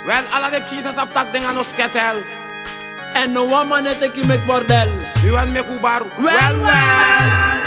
Wel, alla de cheeses op tak dingen no sketel. En no one man take you make bordel. You want me kubar? Well, well.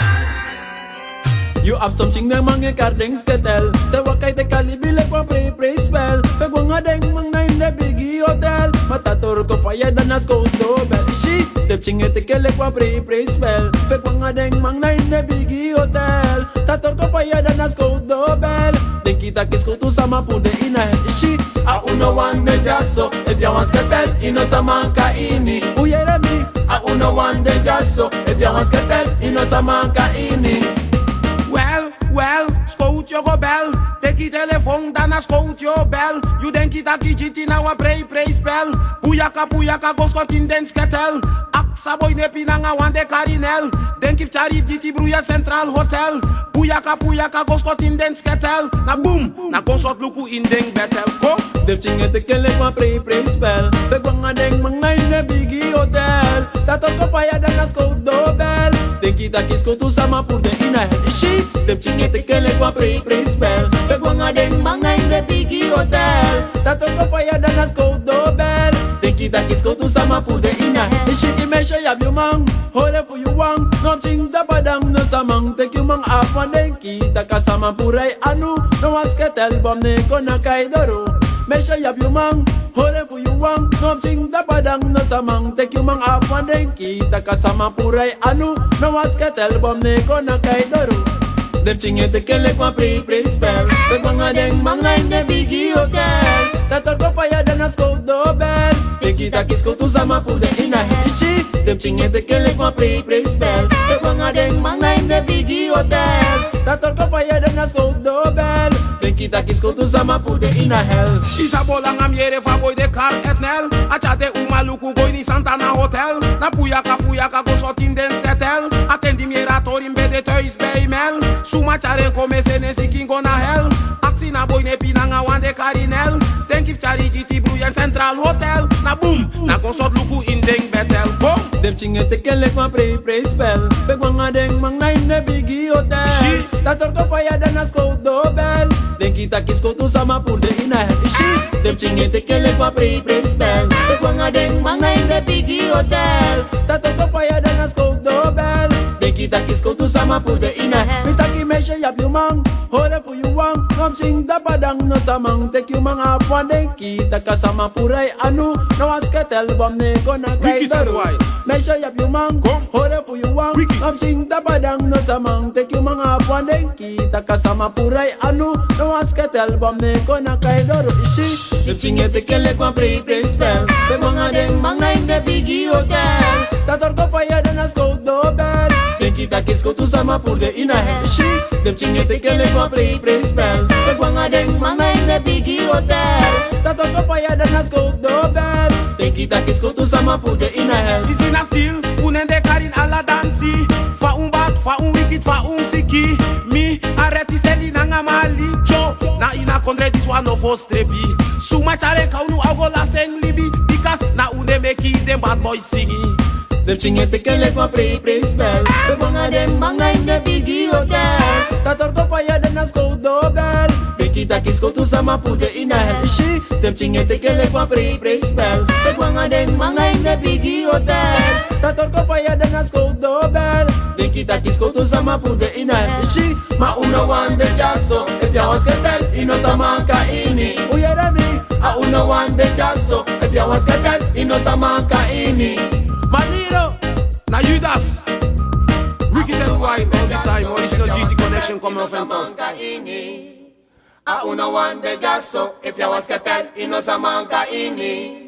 You have something na mange kardeng sketel. Say wakay te kalibile kwa pre spell. Pag mga deng mga in the biggie hotel. Matator ko fire dan as cold bell. Ishi, tep chinge te kele kwa pre spell. Pag mga deng mga in the biggie hotel. Tator ko fire dan as cold bell. Then kita kisko tu sama pude ina. Ishi, a uno one de jaso. If you want sketel, ino sama ka ini. Uyere mi, a uno one de jaso. If you want sketel, ino sama ka ini. Well, scout your bell. Take the telephone, dan a scout your bell. You denk kita kijiti na wa pray spell. Puyaka go scot in den sketel. Aksa boy ne pinanga wande karinel. Denk if chari jiti bruya Central Hotel. Puyaka go scot in den sketel. Na boom, na consort luku in den betel. Go. Dem chinge te kele kwa pray spell. Peg wanga deng mga in the biggie hotel. Tato ko fire dan a scout bell. Denk kita kisko tu sama pude ina. Ishi, dem chinge te kele kwa pray spell. Peg wanga deng mga in the biggie hotel. Tato ko fire dan a scout bell. Denk kita kisko tu sama pude ina. Ishi ki mesha yab you mang. Hore fu you wang. Nom ching da padang no samang. Tek you mang afwan deng kita kasama puray anu. No asketel bom ne kona kaidoro. Mesha yab you mang, hore fu you wang. Nom ching da padang no samang. Tek you mang afwan deng kita kasama puray anu. No asketel bom ne kona kaidoro. Dem chinge te kele kwa pre spell. Pag mga deng mga in the biggie hotel. Tator ko fire dan a scout bell. Tek kita kisko tu sama pude ina ishi. Dem chinge te kele kwa pre spell. Pag mga deng mga in the biggie hotel. Tator ko fire dan a scout bell. Tek kita kisko tu sama pude ina hell. Isa bolang am yere fa boy de car etnel. Achate umaluku boy ni Santana Hotel. Na puyaka go sot in den setel. Atendi mierator in bede thuis bij mel. Suma chare come se ne sikingo na hell. Aksi na boy ne pinanga wande karinel. Denk if chari jiti bruya Central Hotel. Na boom, na consort luku in den betel. Go. Dem chinge te kele kwa pre spell. Peg wanga deng mga in the biggie hotel. Ishi. Tator ko fire dan a scout bell. Den kita kisko tu sama pude ina ishi. Dem chinge te kele kwa pre spell. Peg wanga deng mga in the biggie hotel. Tator ko fire dan a scout bell. Den kita kisko tu sama pude ina. Mitaki mesha yab you mang. Hore fu you wang. Nom ching da padang no samang. Tek you mang afwan deng kita kasama puray anu. No asketel bom ne kona kaidaro. Mesha yab you mang. Hore fu you wang. Nom ching da padang no samang. Tek you mang afwan deng kita kasama puray anu. No asketel bom ne kona kaidaro. Ishi, dem chinge te kele kwa pre spell. Peg mga deng mga in the biggie hotel. Tator ko fire dan a scout bell. Den kita kisko tu sama pude ina ishi. Dem chinge te kele kwa pre spell. Peg mga deng mga in the biggie hotel. Tator ko fire dan a scout bell. Den kita kisko tu sama pude ina hell. Isi na still, unende karin ala dansi. Fa un bat, fa un wicked, fa un siki. Mi arreti seli nanga mali cho. Na ina kondre this one of us trepi. Suma chare kaunu ago la seng libi. Because na une meki dem bad boys singing. Dem chinge te kele kwa pre spell. Pag mga deng mga in the biggie hotel. Tator ko fire dan a scout bell. Den kita kisko tu sama pude ina hell ishi. Dem chinge te kele kwa pre spell. Pag mga deng mga in the biggie hotel. Tator ko fire dan a scout bell. Den kita kisko tu sama pude ina hell ishi. Mauna wande jaso. If ya was ketel ino sama ka ini. Uyere mi. A uno wande jaso. If ya was ketel ino sama ka ini. Maniro, na Judas. Wicked and wine all the time. Original GT Connection coming off and off. A uno one de gaso. If ya was ketel ino sama ka ini.